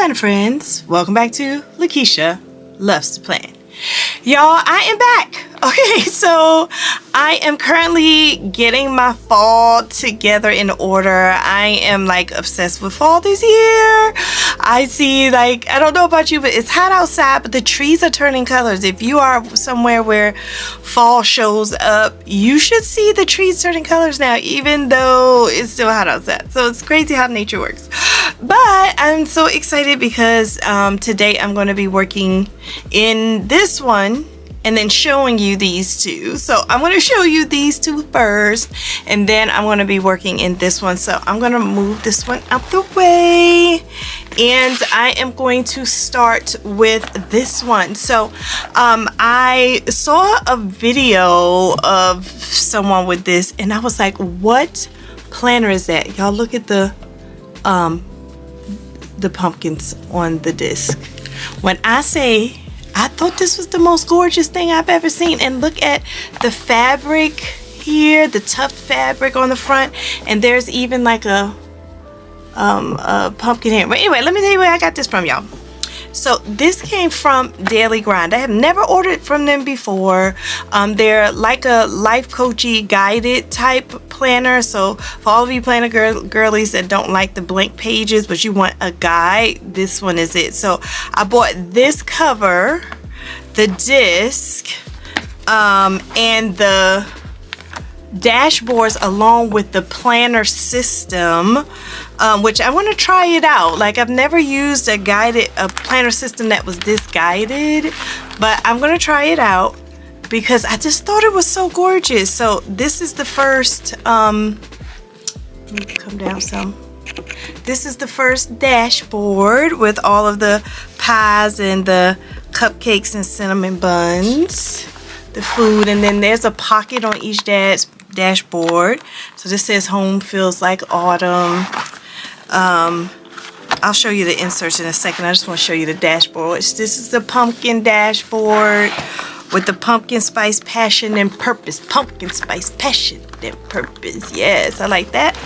planner friends, welcome back to Lakeisha Loves to Plan. Y'all, I am back. Okay, so I am currently getting my fall together in order. I am like obsessed with fall this year. I see, like, I don't know about you, but it's hot outside, but the trees are turning colors. If you are somewhere where fall shows up, you should see the trees turning colors now, even though it's still hot outside. So it's crazy how nature works. But I'm so excited because today I'm going to be working in this one and then showing you these two. So I'm going to show you these two first, and then I'm going to be working in this one. So I'm going to move this one out the way, and I am going to start with this one. So I saw a video of someone with this, and I was like, what planner is that? Y'all look at the pumpkins on the disc. When I say I thought this was the most gorgeous thing I've ever seen, and look at the fabric here, the tufted fabric on the front, and there's even like a pumpkin here. But anyway, let me tell you where I got this from, y'all. So this came from Daily Grind. I have never ordered from them before. They're like a life coachy guided type planner. So for all of you planner girlies that don't like the blank pages but you want a guide, this one is it. So I bought this cover, the disc, and the dashboards along with the planner system, which I want to try it out. Like, I've never used a planner system that was this guided, but I'm gonna try it out because I just thought it was so gorgeous. So this is the first let me come down some. This is the first dashboard with all of the pies and the cupcakes and cinnamon buns, the food, and then there's a pocket on each dashboard. So this says home feels like autumn. I'll show you the inserts in a second. I just want to show you the dashboard. This is the pumpkin dashboard with the pumpkin spice passion and purpose. Pumpkin spice passion and purpose. Yes, I like that.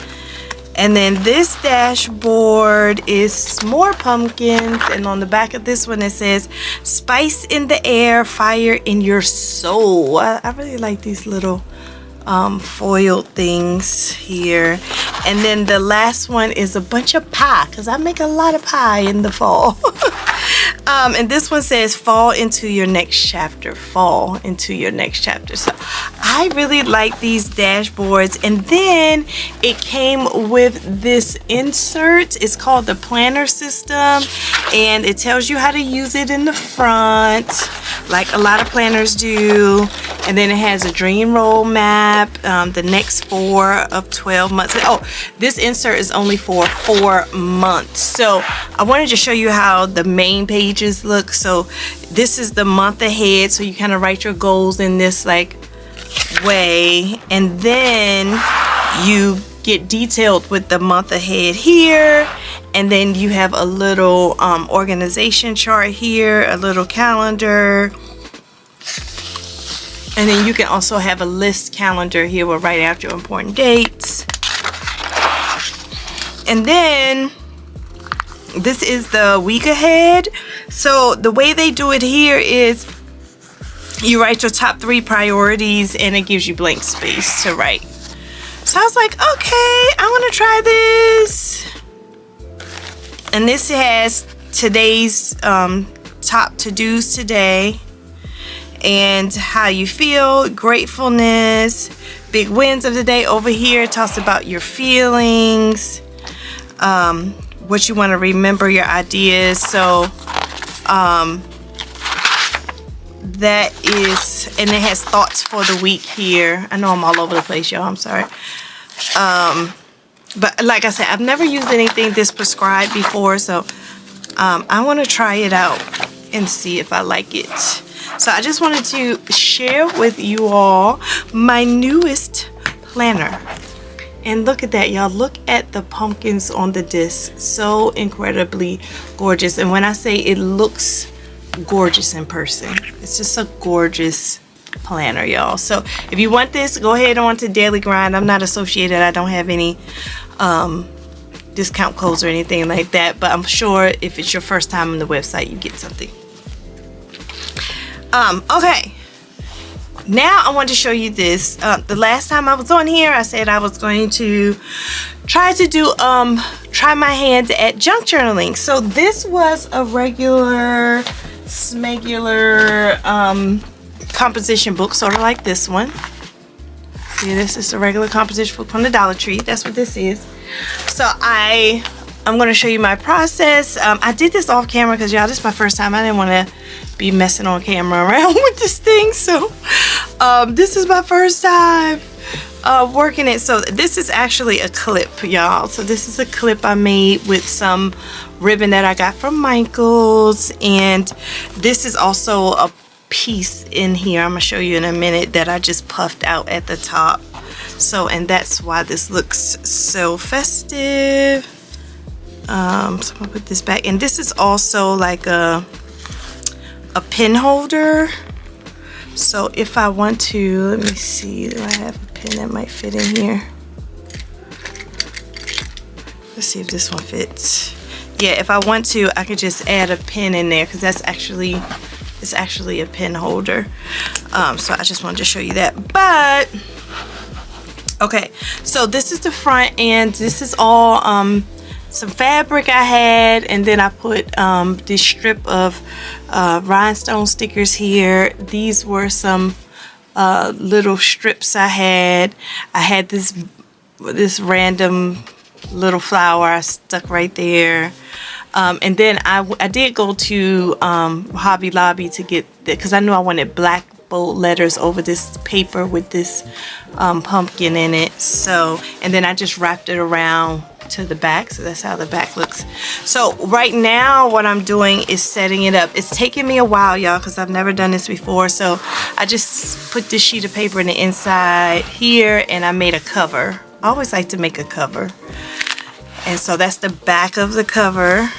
And then this dashboard is more pumpkins, and on the back of this one it says spice in the air, fire in your soul. I really like these little foil things here. And then the last one is a bunch of pie, because I make a lot of pie in the fall. And this one says fall into your next chapter. Fall into your next chapter. So I really like these dashboards. And then it came with this insert. It's called the planner system, and it tells you how to use it in the front like a lot of planners do. And then it has a dream roadmap, the next 4 of 12 months. Oh, this insert is only for 4 months. So I wanted to show you how the main pages look. So this is the month ahead. So you kind of write your goals in this like way, and then you get detailed with the month ahead here. And then you have a little organization chart here, a little calendar. And then you can also have a list calendar here where write out your important dates. And then this is the week ahead. So the way they do it here is you write your top 3 priorities, and it gives you blank space to write. So I was like, okay, I want to try this. And this has today's top to-dos today, and how you feel, gratefulness, big wins of the day. Over here it talks about your feelings, what you want to remember, your ideas. So that is, and it has thoughts for the week here. I know I'm all over the place, y'all, I'm sorry. But like I said, I've never used anything this prescribed before, so I want to try it out and see if I like it. So I just wanted to share with you all my newest planner. And look at that, y'all. Look at the pumpkins on the disc. So incredibly gorgeous. And when I say it looks gorgeous in person, it's just a gorgeous planner, y'all. So if you want this, go ahead on to Daily Grind. I'm not associated. I don't have any discount codes or anything like that, but I'm sure if it's your first time on the website, you get something. Okay, now I want to show you this. The last time I was on here, I said I was going to try to do try my hand at junk journaling. So this was a regular smegular composition book, sort of like this one. See, this is a regular composition book from the Dollar Tree. That's what this is. So I'm going to show you my process. I did this off camera because, y'all, this is my first time. I didn't want to be messing on camera around with this thing. So this is my first time working it. So this is actually a clip, y'all. So this is a clip I made with some ribbon that I got from Michael's. And this is also a piece in here, I'm going to show you in a minute, that I just puffed out at the top. So, and that's why this looks so festive. So I'm gonna put this back, and this is also like a pen holder. So if I want to, let me see, do I have a pen that might fit in here? Let's see if this one fits. Yeah, if I want to, I could just add a pen in there, because that's actually, it's actually a pen holder. So I just wanted to show you that. But okay, so this is the front, and this is all some fabric I had, and then I put this strip of rhinestone stickers here. These were some little strips I had. I had this random little flower I stuck right there. And then I did go to Hobby Lobby to get that, because I knew I wanted black bold letters over this paper with this pumpkin in it. So, and then I just wrapped it around to the back, so that's how the back looks. So right now what I'm doing is setting it up. It's taking me a while, y'all, because I've never done this before. So I just put this sheet of paper in the inside here, and I made a cover. I always like to make a cover. And so that's the back of the cover.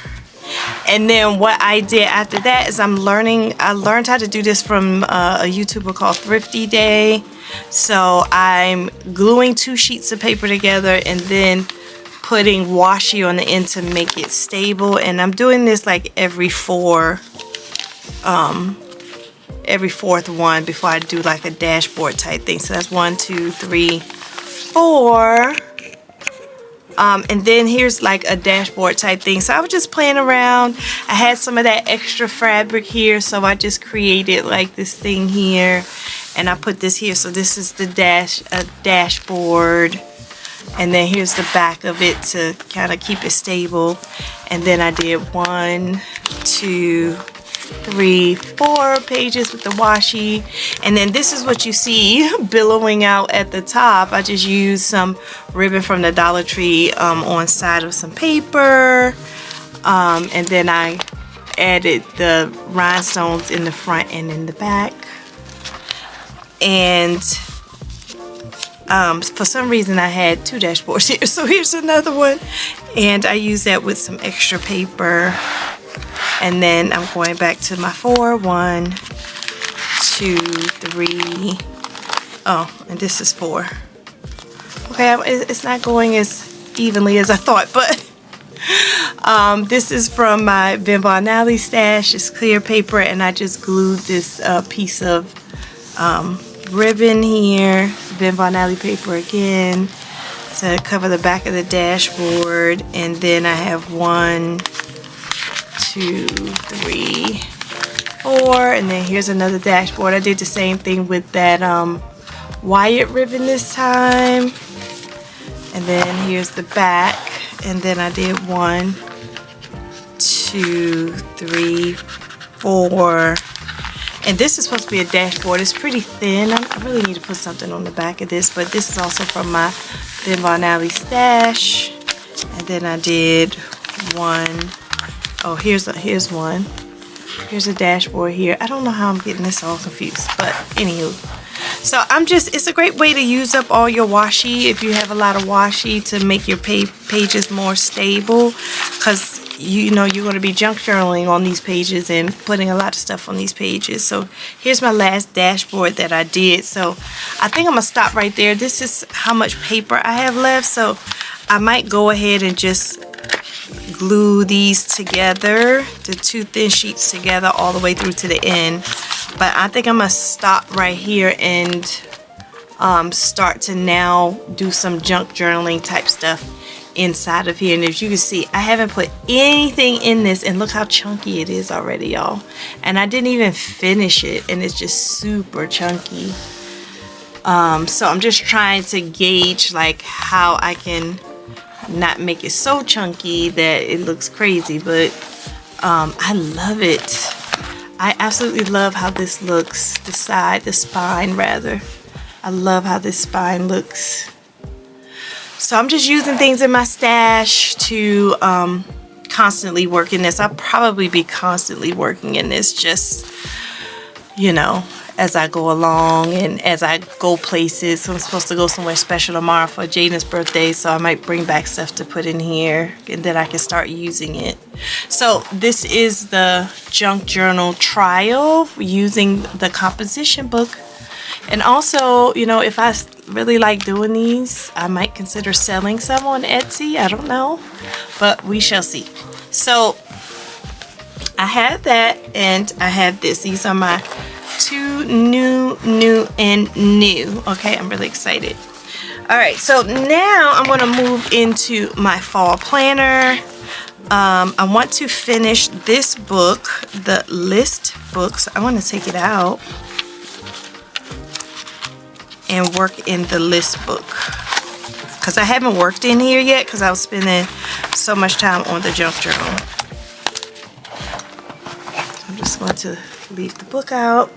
And then what I did after that is I learned how to do this from a YouTuber called Thrifty Day. So I'm gluing 2 sheets of paper together and then putting washi on the end to make it stable. And I'm doing this like every fourth one before I do like a dashboard type thing. So that's 1, 2, 3, 4. And then here's like a dashboard type thing. So I was just playing around. I had some of that extra fabric here, so I just created like this thing here, and I put this here. So this is the dashboard, and then here's the back of it to kind of keep it stable. And then I did 1, 2, 3, 4 pages with the washi, and then this is what you see billowing out at the top. I just used some ribbon from the Dollar Tree on side of some paper, and then I added the rhinestones in the front and in the back. And for some reason I had 2 dashboards here, so here's another one, and I used that with some extra paper. And then I'm going back to my 4, 1, 2, 3. Oh, and this is 4. Okay, it's not going as evenly as I thought, but this is from my Ben Von Alley stash. It's clear paper, and I just glued this piece of ribbon here, Ben Von Alley paper again, to cover the back of the dashboard. And then I have 1, 2, 3, 4, and then here's another dashboard. I did the same thing with that Wyatt ribbon this time. And then here's the back, and then I did 1, 2, 3, 4. And this is supposed to be a dashboard. It's pretty thin. I really need to put something on the back of this, but this is also from my Ben Von Alley stash. And then I did 1. Oh, here's one. Here's a dashboard here. I don't know how I'm getting this all confused, but anywho. So it's a great way to use up all your washi if you have a lot of washi, to make your pages more stable, because you know you're going to be junk journaling on these pages and putting a lot of stuff on these pages. So here's my last dashboard that I did. So I think I'm going to stop right there. This is how much paper I have left. So I might go ahead and just glue these together, the two thin sheets together all the way through to the end. But I think I'm gonna stop right here and start to now do some junk journaling type stuff inside of here. And as you can see, I haven't put anything in this, and look how chunky it is already, y'all. And I didn't even finish it, and it's just super chunky. So I'm just trying to gauge like how I can not make it so chunky that it looks crazy, but I love it. I absolutely love how this looks. The spine rather. I love how this spine looks. So I'm just using things in my stash to constantly work in this. I'll probably be constantly working in this, just, you know, as I go along and as I go places. So I'm supposed to go somewhere special tomorrow for Jaden's birthday, so I might bring back stuff to put in here and then I can start using it. So this is the junk journal trial using the composition book. And also, you know, if I really like doing these, I might consider selling some on Etsy. I don't know, but we shall see. So I have that, and I have this. These are my two new. Okay, I'm really excited. All right, so now I'm going to move into my fall planner. I want to finish this book, the list book. So I want to take it out and work in the list book, because I haven't worked in here yet because I was spending so much time on the junk journal. So I'm just going to leave the book out.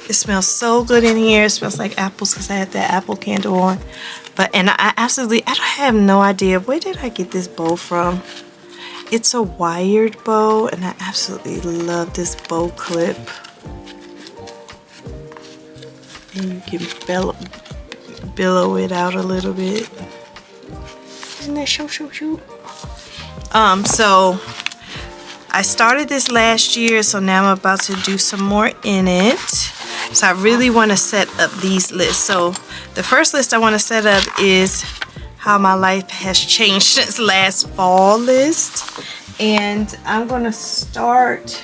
It smells so good in here. It smells like apples because I had that apple candle on. And I have no idea, where did I get this bow from? It's a wired bow, and I absolutely love this bow clip. And you can billow it out a little bit. Isn't that shoot? So I started this last year, so now I'm about to do some more in it. So I really want to set up these lists. So the first list I want to set up is how my life has changed since last fall list. And I'm going to start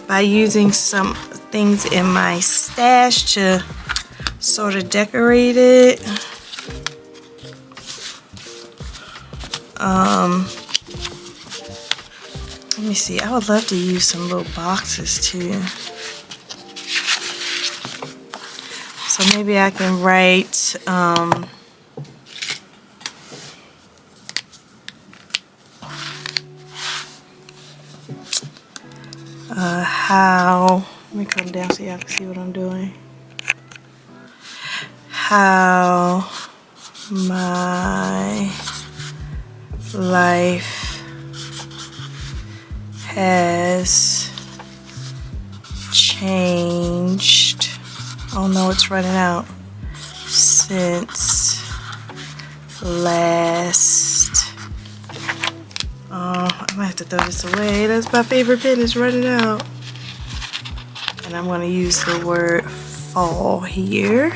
by using some things in my stash to sort of decorate it. Let me see. I would love to use some little boxes too. So maybe I can write how, let me come down so y'all can see what I'm doing. How my life has changed. Oh no, it's running out. Since last. Oh, I might have to throw this away. That's my favorite pen. It's running out. And I'm going to use the word fall here.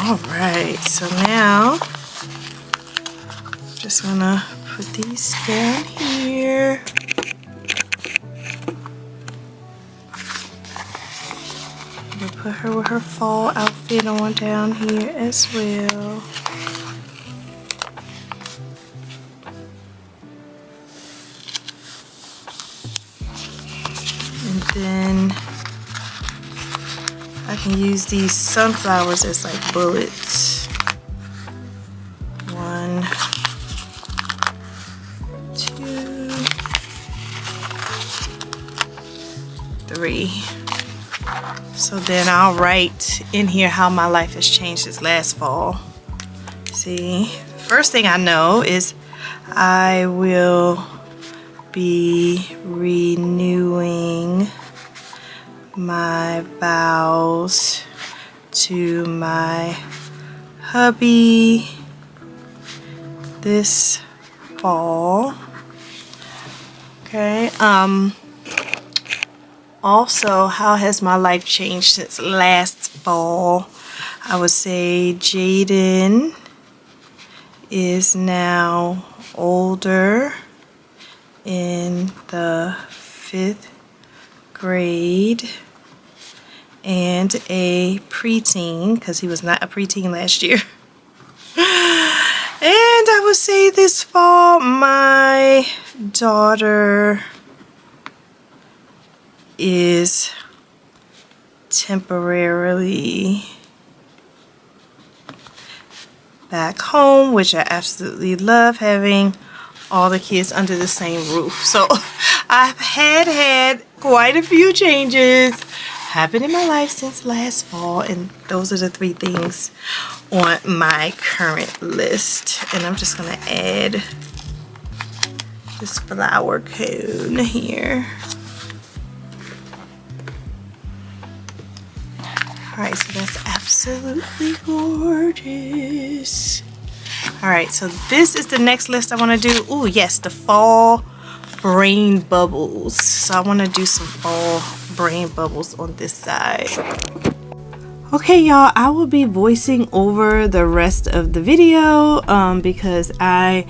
Alright, so now I'm just gonna put these down here. I'm gonna put her with her fall outfit on down here as well. And then I can use these sunflowers as like bullets. 1, 2, 3. So then I'll write in here how my life has changed this last fall. See, first thing I know is I will be renewing my vows to my hubby this fall. Okay, also, how has my life changed since last fall? I would say Jaden is now older, in the 5th grade, and a preteen, because he was not a preteen last year. And I would say this fall, my daughter is temporarily back home, which I absolutely love, having all the kids under the same roof. So I've had quite a few changes happen in my life since last fall, and those are the 3 things on my current list. And I'm just gonna add this flower cone here. Alright, so that's absolutely gorgeous. Alright, so this is the next list I want to do. Oh yes, the fall brain bubbles. So I want to do some fall brain bubbles on this side. Okay y'all, I will be voicing over the rest of the video because I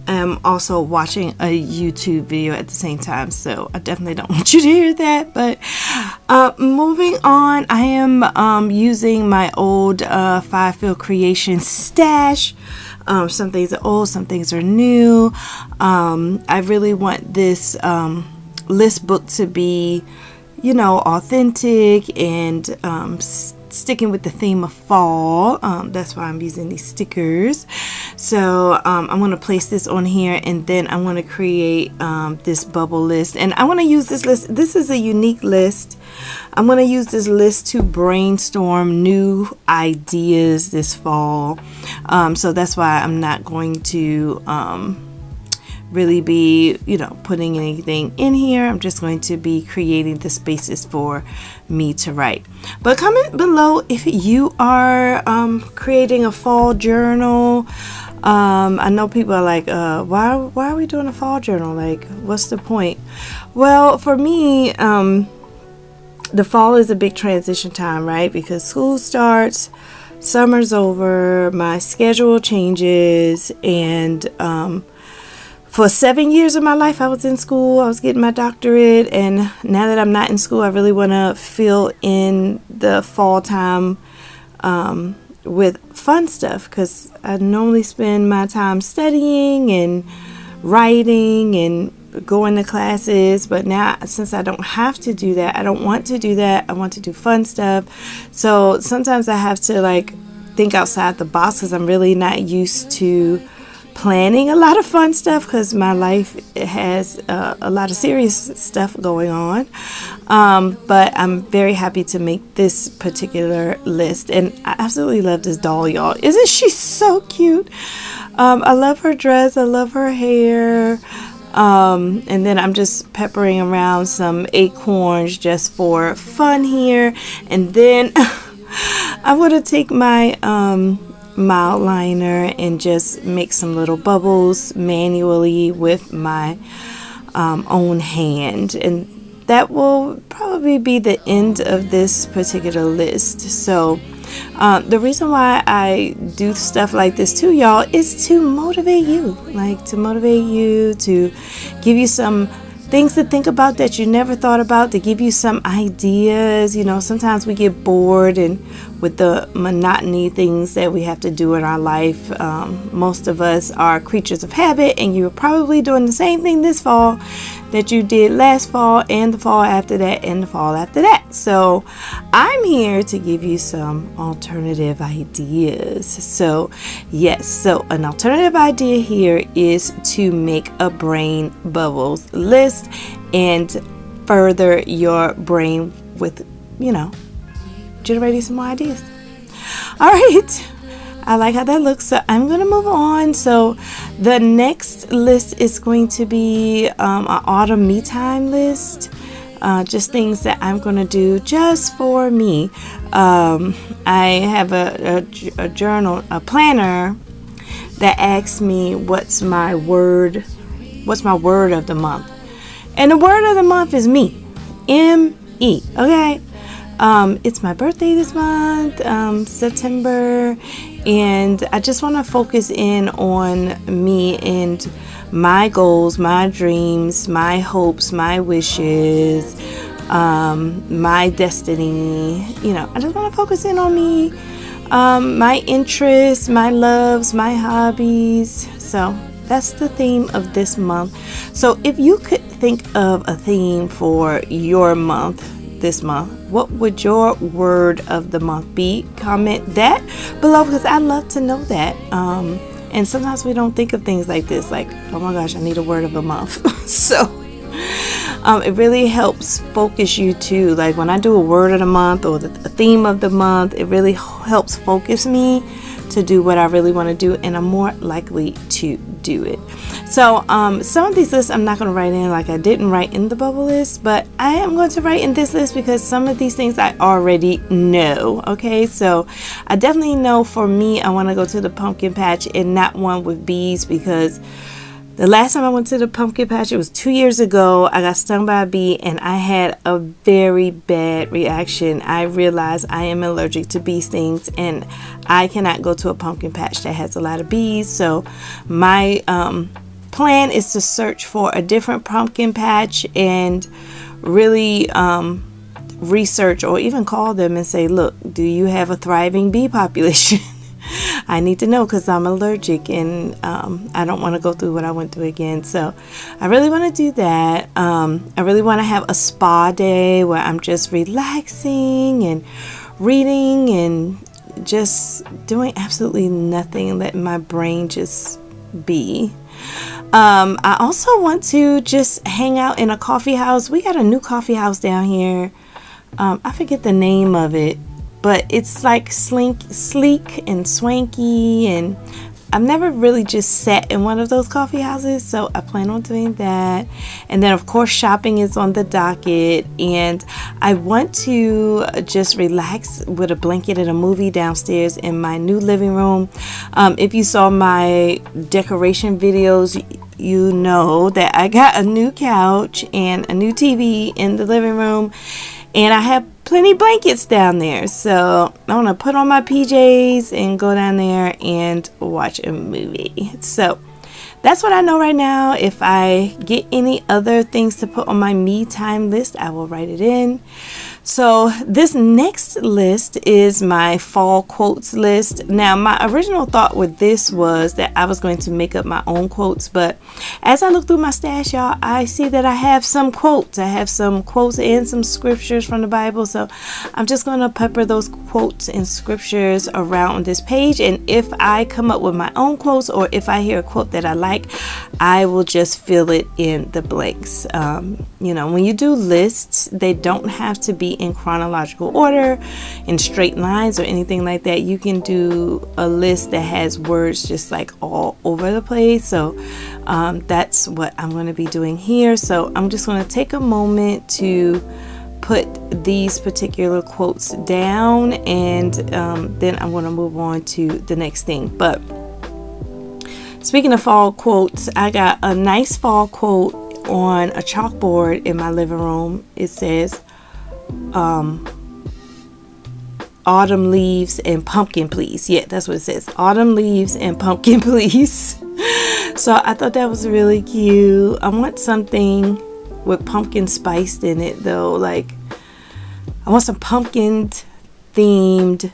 am also watching a YouTube video at the same time, so I definitely don't want you to hear that. But moving on, I am using my old 5-Fill Creation stash. Some things are old, some things are new. I really want this list book to be, you know, authentic and sticking with the theme of fall. That's why I'm using these stickers. So I'm going to place this on here, and then I want to create this bubble list, and I want to use this list. This is a unique list. I'm going to use this list to brainstorm new ideas this fall. So that's why I'm not going to really be, you know, putting anything in here. I'm just going to be creating the spaces for me to write. But comment below if you are creating a fall journal. I know people are like, why are we doing a fall journal? Like, what's the point? Well, for me, the fall is a big transition time, right? Because school starts, summer's over, my schedule changes, and for 7 years of my life, I was in school. I was getting my doctorate, and now that I'm not in school, I really want to fill in the fall time with fun stuff, because I normally spend my time studying and writing and going to classes, but now since I don't have to do that, I don't want to do that, I want to do fun stuff. So sometimes I have to like think outside the box, because I'm really not used to planning a lot of fun stuff, because my life has a lot of serious stuff going on. But I'm very happy to make this particular list, and I absolutely love this doll, y'all. Isn't she so cute? I love her dress, I love her hair. And then I'm just peppering around some acorns just for fun here. And then I'm going to take my mild liner and just make some little bubbles manually with my own hand. And that will probably be the end of this particular list. So the reason why I do stuff like this too, y'all, is to motivate you. Like, to motivate you, to give you some things to think about that you never thought about, to give you some ideas. You know, sometimes we get bored and with the monotony things that we have to do in our life. Most of us are creatures of habit, and you're probably doing the same thing this fall that you did last fall, and the fall after that, and the fall after that. So I'm here to give you some alternative ideas. So yes, so an alternative idea here is to make a brain bubbles list and further your brain with, you know, generating some more ideas. All right, I like how that looks. So I'm going to move on. So the next list is going to be an autumn me time list. Just things that I'm going to do just for me. I have a journal, a planner that asks me what's my word of the month. And the word of the month is me. M-E. Okay? It's my birthday this month, September, and I just want to focus in on me and my goals, my dreams, my hopes, my wishes, my destiny. I just want to focus in on me, my interests, my loves, my hobbies. So that's the theme of this month. So if you could think of a theme for your month this month, what would your word of the month be? Comment that below, because I'd love to know that. And sometimes we don't think of things like this, like, oh my gosh, I need a word of the month. So it really helps focus you too. Like when I do a word of the month or the theme of the month, it really helps focus me to do what I really want to do, and I'm more likely to do it. So some of these lists I'm not going to write in, like I didn't write in the bubble list, but I am going to write in this list because some of these things I already know. Okay, so I definitely know for me I want to go to the pumpkin patch and not one with bees, because the last time I went to the pumpkin patch, it was 2 years ago. I got stung by a bee and I had a very bad reaction. I realized I am allergic to bee stings and I cannot go to a pumpkin patch that has a lot of bees. So my plan is to search for a different pumpkin patch and really research, or even call them and say, look, do you have a thriving bee population? I need to know, because I'm allergic and I don't want to go through what I went through again. So I really want to do that. I really want to have a spa day where I'm just relaxing and reading and just doing absolutely nothing and letting my brain just be. I also want to just hang out in a coffee house. We got a new coffee house down here. I forget the name of it, but it's like sleek and swanky, and I've never really just sat in one of those coffee houses, so I plan on doing that. And then of course shopping is on the docket, and I want to just relax with a blanket and a movie downstairs in my new living room. If you saw my decoration videos, you know that I got a new couch and a new TV in the living room, and I have plenty blankets down there. So I want to put on my PJs and go down there and watch a movie. So that's what I know right now. If I get any other things to put on my me time list, I will write it in. So this next list is my fall quotes list. Now, my original thought with this was that I was going to make up my own quotes, but as I look through my stash, y'all, I see that I have some quotes. I have some quotes and some scriptures from the Bible. So I'm just going to pepper those quotes and scriptures around on this page. And if I come up with my own quotes, or if I hear a quote that I like, I will just fill it in the blanks. When you do lists, they don't have to be in chronological order, in straight lines or anything like that. You can do a list that has words just like all over the place. So that's what I'm going to be doing here. So I'm just going to take a moment to put these particular quotes down, and then I'm going to move on to the next thing. But speaking of fall quotes, I got a nice fall quote on a chalkboard in my living room. It says, autumn leaves and pumpkin please. Yeah, that's what it says. Autumn leaves and pumpkin please. So I thought that was really cute. I want something with pumpkin spiced in it though. Like I want some pumpkin themed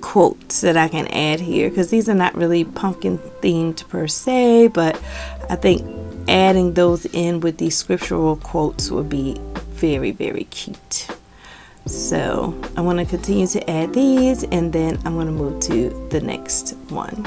quotes that I can add here, because these are not really pumpkin themed per se, but I think adding those in with these scriptural quotes would be very, very cute. So I want to continue to add these, and then I'm going to move to the next one.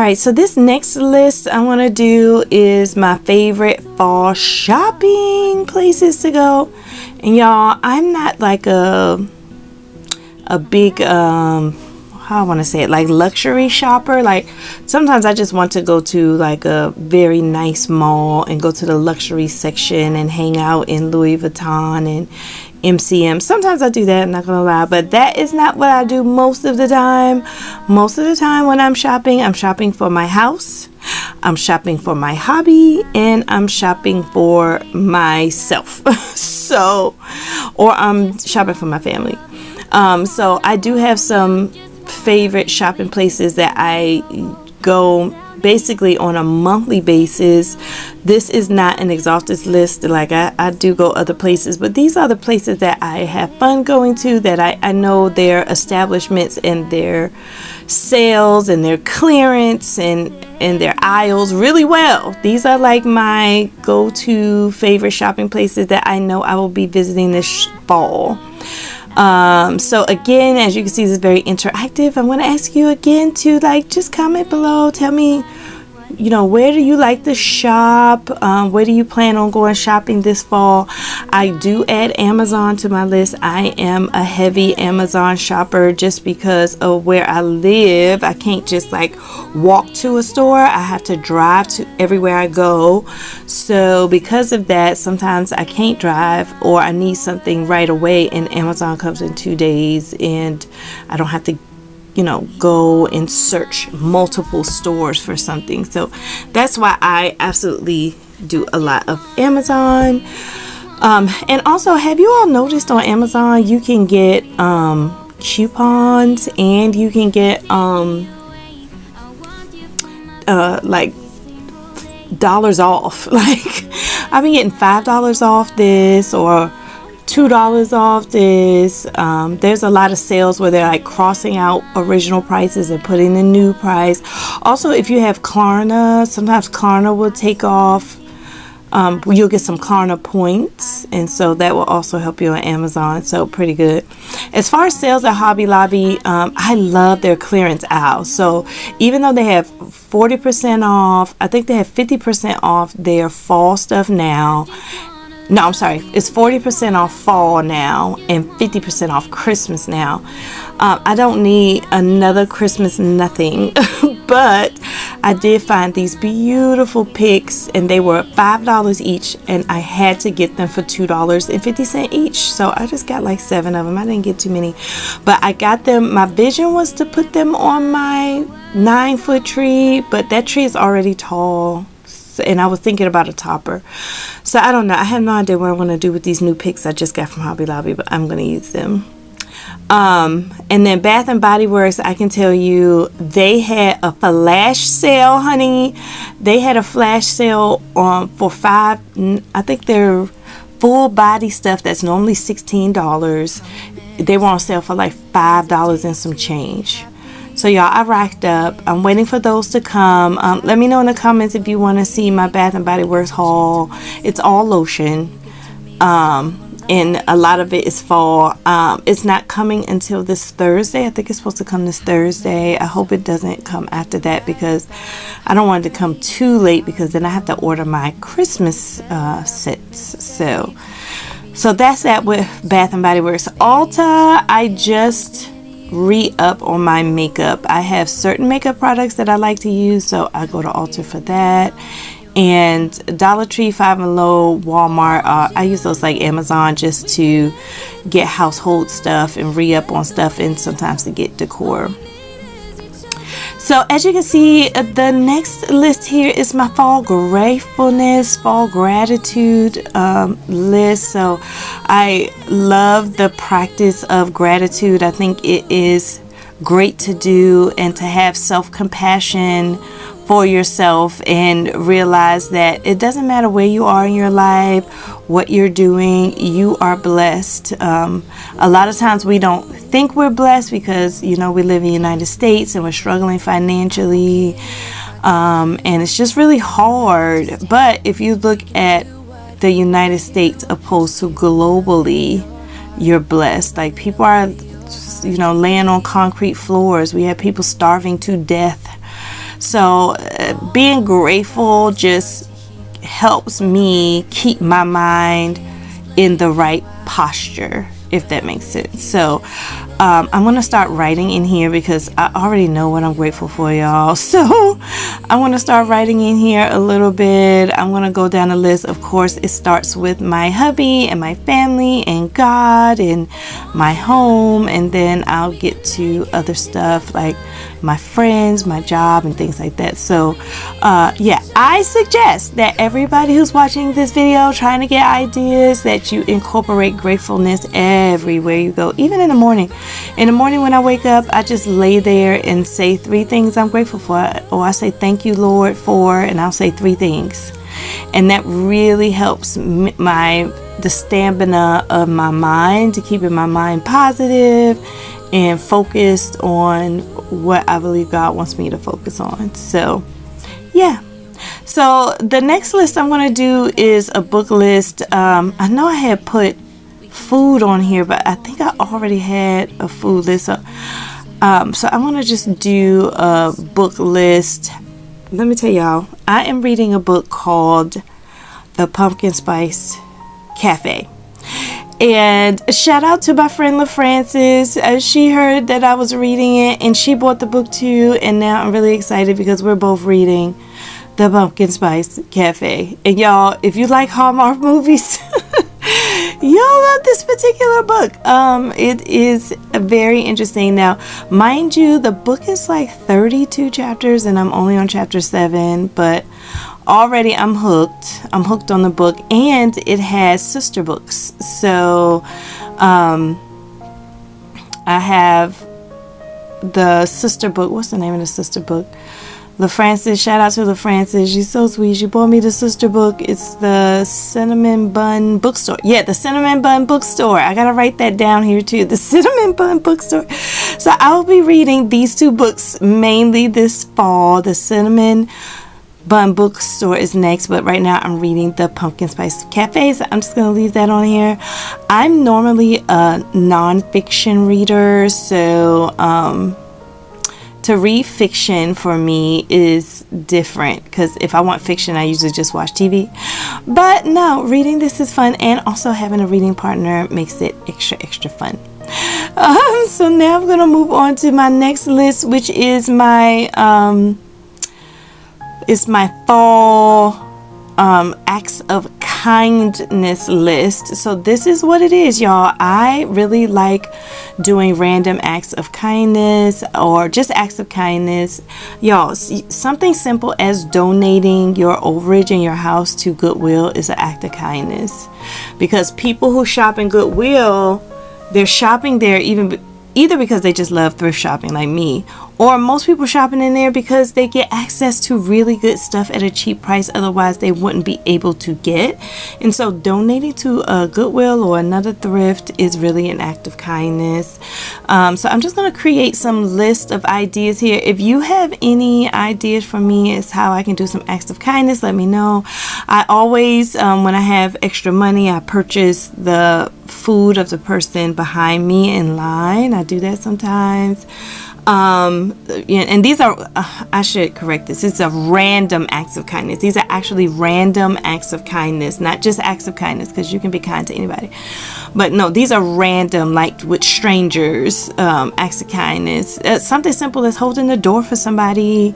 right, so this next list I want to do is my favorite fall shopping places to go. And y'all, I'm not like a big how I want to say it, like luxury shopper. Like sometimes I just want to go to like a very nice mall and go to the luxury section and hang out in Louis Vuitton and MCM. Sometimes I do that, I'm not gonna lie, but that is not what I do most of the time. Most of the time when I'm shopping for my house, I'm shopping for my hobby, and I'm shopping for myself. So, or I'm shopping for my family. So I do have some favorite shopping places that I go basically on a monthly basis. This is not an exhaustive list. Like I do go other places, but these are the places that I have fun going to, that I know their establishments and their sales and their clearance and their aisles really well. These are like my go-to favorite shopping places that I know I will be visiting this fall. So again, as you can see, this is very interactive. I'm going to ask you again to like just comment below. Tell me, you know, where do you like to shop? Where do you plan on going shopping this fall? I do add Amazon to my list. I am a heavy Amazon shopper just because of where I live. I can't just like walk to a store. I have to drive to everywhere I go. So because of that, sometimes I can't drive, or I need something right away, and Amazon comes in 2 days, and I don't have to, you know, go and search multiple stores for something. So that's why I absolutely do a lot of Amazon. And also, have you all noticed on Amazon you can get coupons, and you can get like dollars off. Like I've been getting $5 off this, or $2 off this. There's a lot of sales where they're like crossing out original prices and putting the new price. Also, if you have Klarna, sometimes Klarna will take off. You'll get some Klarna points, and so that will also help you on Amazon. So pretty good. As far as sales at Hobby Lobby, I love their clearance aisle. So even though they have 40% off, I think they have 50% off their fall stuff now. No, I'm sorry. It's 40% off fall now and 50% off Christmas now. I don't need another Christmas nothing, but I did find these beautiful picks, and they were $5 each, and I had to get them for $2.50 each. So I just got like 7 of them. I didn't get too many, but I got them. My vision was to put them on my 9-foot tree, but that tree is already tall. And I was thinking about a topper. So I don't know. I have no idea what I'm going to do with these new picks I just got from Hobby Lobby, but I'm going to use them. And then Bath and Body Works, I can tell you, they had a flash sale, honey. They had a flash sale for I think their full body stuff that's normally $16. They were on sale for like $5 and some change. So y'all, I racked up. I'm waiting for those to come. Let me know in the comments if you want to see my Bath and Body Works haul. It's all lotion, and a lot of it is fall. It's not coming until this Thursday. I think it's supposed to come this Thursday. I hope it doesn't come after that, because I don't want it to come too late, because then I have to order my Christmas sets. So that's that with Bath and Body Works. Ulta, I just re-up on my makeup. I have certain makeup products that I like to use, so I go to Ulta for that. And Dollar Tree, Five and Low, Walmart, I use those like Amazon just to get household stuff and re-up on stuff, and sometimes to get decor. So as you can see, the next list here is my fall gratefulness, fall gratitude list. So I love the practice of gratitude. I think it is great to do, and to have self-compassion for yourself, and realize that it doesn't matter where you are in your life, what you're doing, you are blessed. A lot of times we don't think we're blessed because, you know, we live in the United States and we're struggling financially, and it's just really hard. But if you look at the United States opposed to globally, you're blessed. Like, people are, you know, laying on concrete floors. We have people starving to death. So being grateful just helps me keep my mind in the right posture, if that makes sense. So I'm gonna start writing in here because I already know what I'm grateful for, y'all. So I'm gonna start writing in here a little bit. I'm gonna go down the list. Of course, it starts with my hubby and my family and God and my home, and then I'll get to other stuff like my friends, my job, and things like that. So yeah, I suggest that everybody who's watching this video trying to get ideas, that you incorporate gratefulness everywhere you go, even in the morning. In the morning when I wake up, I just lay there and say 3 things I'm grateful for, or I say thank you Lord for, and I'll say 3 things, and that really helps the stamina of my mind, to keep my mind positive and focused on what I believe God wants me to focus on. So yeah, so the next list I'm going to do is a book list. I know I had put food on here, but I think I already had a food list. So I'm going to just do a book list. Let me tell y'all, I am reading a book called The Pumpkin Spice Cafe. And shout out to my friend LaFrancis. She heard that I was reading it and she bought the book too. And now I'm really excited because we're both reading The Pumpkin Spice Cafe. And y'all, if you like Hallmark movies, you'll love this particular book. It is very interesting. Now, mind you, the book is like 32 chapters and I'm only on chapter 7, but already I'm hooked. I'm hooked on the book, and it has sister books. So I have the sister book. What's the name of the sister book? LaFrancis. Shout out to LaFrancis. She's so sweet. She bought me the sister book. It's the Cinnamon Bun Bookstore. Yeah, the Cinnamon Bun Bookstore. I gotta write that down here too. The Cinnamon Bun Bookstore. So I'll be reading these 2 books mainly this fall. The Cinnamon Bun Bookstore is next, but right now I'm reading The Pumpkin Spice Cafe, so I'm just going to leave that on here. I'm normally a nonfiction reader, so to read fiction for me is different, because if I want fiction I usually just watch TV. But no, reading this is fun, and also having a reading partner makes it extra fun. So now I'm going to move on to my next list, which is my fall acts of kindness list. So this is what it is, y'all. I really like doing random acts of kindness, or just acts of kindness. Y'all, something simple as donating your overage in your house to Goodwill is an act of kindness, because people who shop in Goodwill, they're shopping there either because they just love thrift shopping like me, or most people shopping in there because they get access to really good stuff at a cheap price otherwise they wouldn't be able to get. And so donating to a Goodwill or another thrift is really an act of kindness. So I'm just going to create some list of ideas here. If you have any ideas for me as how I can do some acts of kindness, let me know. I always, when I have extra money, I purchase the food of the person behind me in line. I do that sometimes. And these are, I should correct this, it's a random acts of kindness. These are actually random acts of kindness, not just acts of kindness, because you can be kind to anybody. But no, these are random, like with strangers, acts of kindness. Something simple as holding the door for somebody,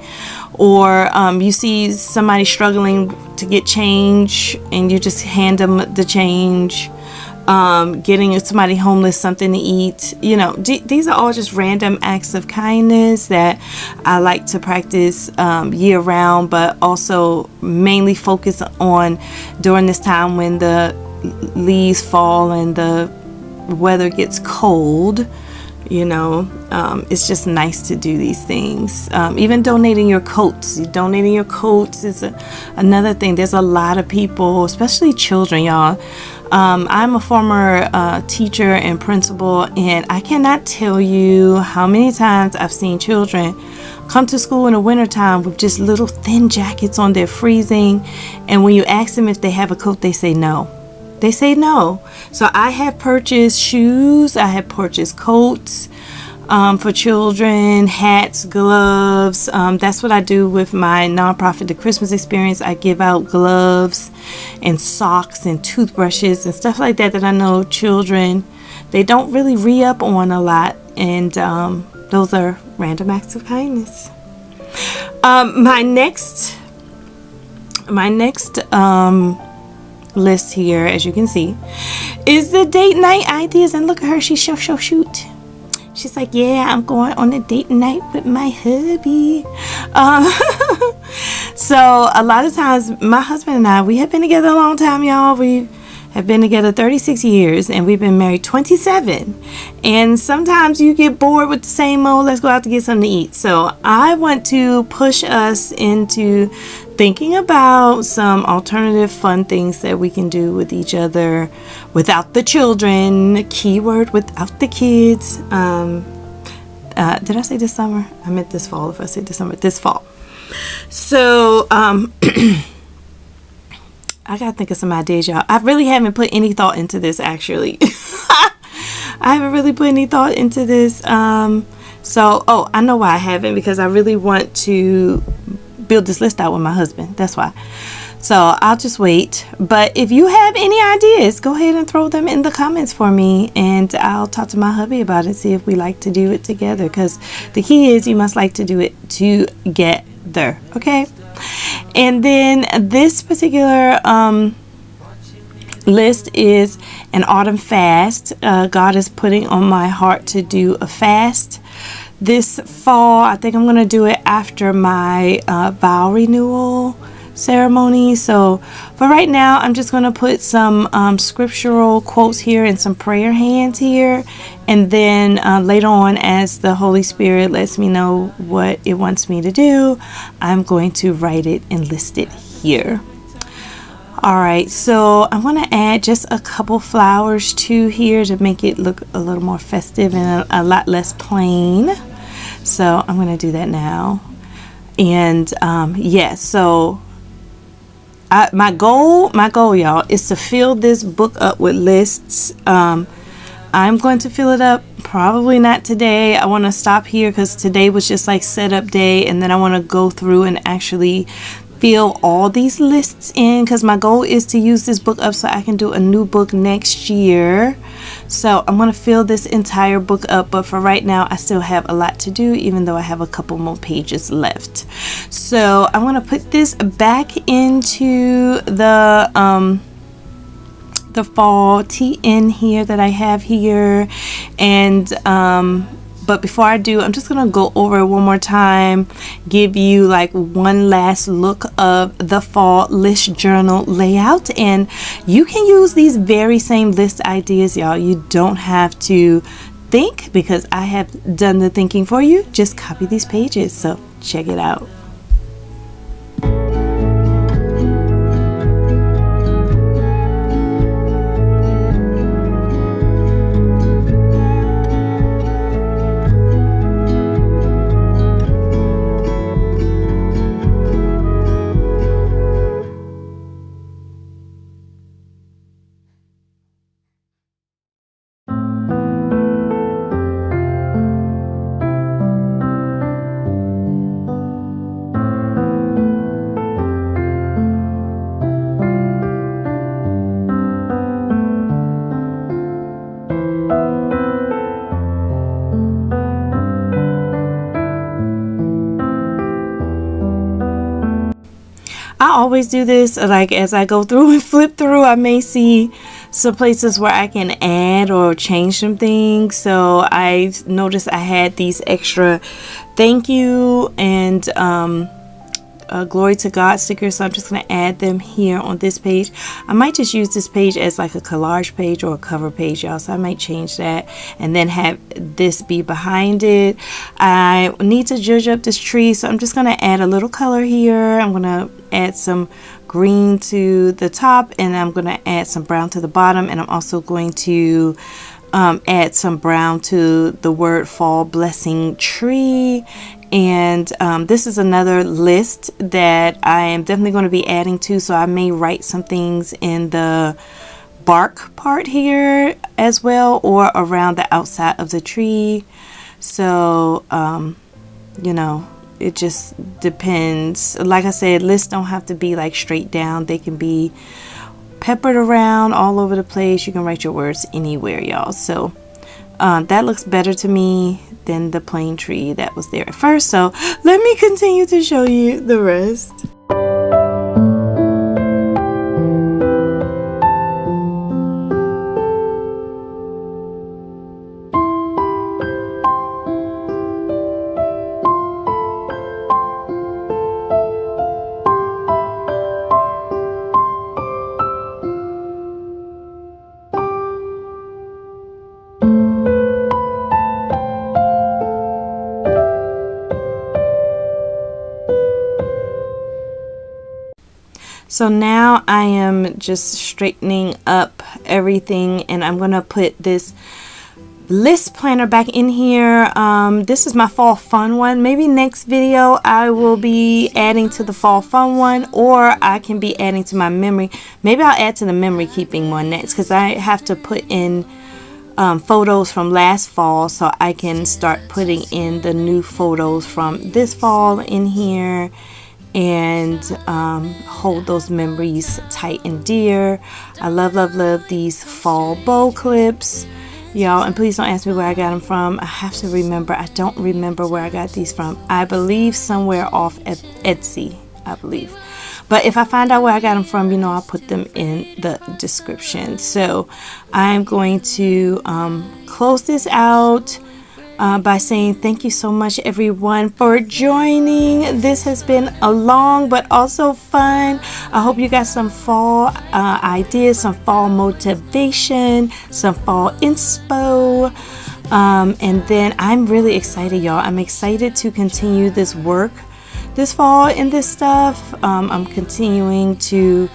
or you see somebody struggling to get change and you just hand them the change. Getting somebody homeless something to eat. You know, these are all just random acts of kindness that I like to practice year round, but also mainly focus on during this time when the leaves fall and the weather gets cold. You know, it's just nice to do these things. Even donating your coats. Donating your coats is another thing. There's a lot of people, especially children, y'all. I'm a former teacher and principal, and I cannot tell you how many times I've seen children come to school in the wintertime with just little thin jackets on, they're freezing, and when you ask them if they have a coat, they say no. They say no. So I have purchased shoes, I have purchased coats, for children, hats, gloves. That's what I do with my nonprofit, The Christmas Experience. I give out gloves and socks and toothbrushes and stuff like that I know children, they don't really re-up on a lot. And those are random acts of kindness. My next list here, as you can see, is the date night ideas. And look at her, she's so shoot. She's like, yeah, I'm going on a date night with my hubby. So a lot of times my husband and I, we have been together a long time, y'all. We have been together 36 years and we've been married 27. And sometimes you get bored with the same old, let's go out to get something to eat. So I want to push us into thinking about some alternative fun things that we can do with each other without the children. Keyword, without the kids. Did I say this summer? I meant this fall. If I said this summer, this fall. So I gotta think of some ideas, y'all. I really haven't put any thought into this, actually. I haven't really put any thought into this. I know why I haven't, because I really want to build this list out with my husband. That's why. So I'll just wait. But if you have any ideas, go ahead and throw them in the comments for me, and I'll talk to my hubby about it, see if we like to do it together, because the key is you must like to do it together. Okay? And then this particular list is an autumn fast. God is putting on my heart to do a fast this fall. I think I'm going to do it after my vow renewal ceremony. So for right now, I'm just going to put some scriptural quotes here and some prayer hands here. And then later on, as the Holy Spirit lets me know what it wants me to do, I'm going to write it and list it here. All right, so I'm going to add just a couple flowers too here to make it look a little more festive and a lot less plain. So I'm going to do that now. And so my goal, y'all, is to fill this book up with lists. I'm going to fill it up, probably not today. I want to stop here because today was just like setup day, and then I want to go through and actually fill all these lists in, because my goal is to use this book up so I can do a new book next year. So I'm going to fill this entire book up, but for right now I still have a lot to do, even though I have a couple more pages left. So I'm going to put this back into the fall TN here that I have here, and but before I do, I'm just going to go over it one more time, give you like one last look of the fall list journal layout. And you can use these very same list ideas, y'all. You don't have to think, because I have done the thinking for you. Just copy these pages. So check it out. I always do this, like as I go through and flip through, I may see some places where I can add or change some things. So I noticed I had these extra thank you and glory to God stickers, so I'm just going to add them here on this page. I might just use this page as like a collage page or a cover page, y'all, so I might change that and then have this be behind it. I need to zhuzh up this tree, so I'm just going to add a little color here. I'm going to add some green to the top, and I'm going to add some brown to the bottom, and I'm also going to add some brown to the word fall blessing tree. And this is another list that I am definitely going to be adding to, so I may write some things in the bark part here as well, or around the outside of the tree. So, you know, it just depends. Like I said, lists don't have to be like straight down. They can be peppered around all over the place. You can write your words anywhere, y'all. So that looks better to me than the plain tree that was there at first. So let me continue to show you the rest. So now I am just straightening up everything, and I'm going to put this list planner back in here. This is my fall fun one. Maybe next video I will be adding to the fall fun one, or I can be adding to my memory. Maybe I'll add to the memory keeping one next, because I have to put in photos from last fall, so I can start putting in the new photos from this fall in here, and hold those memories tight and dear. I love these fall bow clips, y'all, and please don't ask me where I got them from. I have to remember. I don't remember where I got these from. I believe somewhere off at Etsy, I believe. But if I find out where I got them from, you know, I'll put them in the description. So I'm going to close this out by saying thank you so much, everyone, for joining. This has been a long but also fun. I hope you got some fall ideas, some fall motivation, some fall inspo. And then I'm really excited, y'all. I'm excited to continue this work this fall in this stuff. I'm continuing to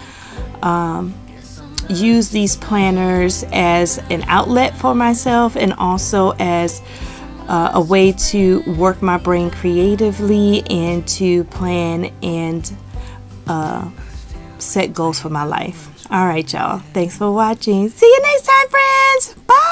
use these planners as an outlet for myself, and also as a way to work my brain creatively and to plan and set goals for my life. All right, y'all. Thanks for watching. See you next time, friends. Bye.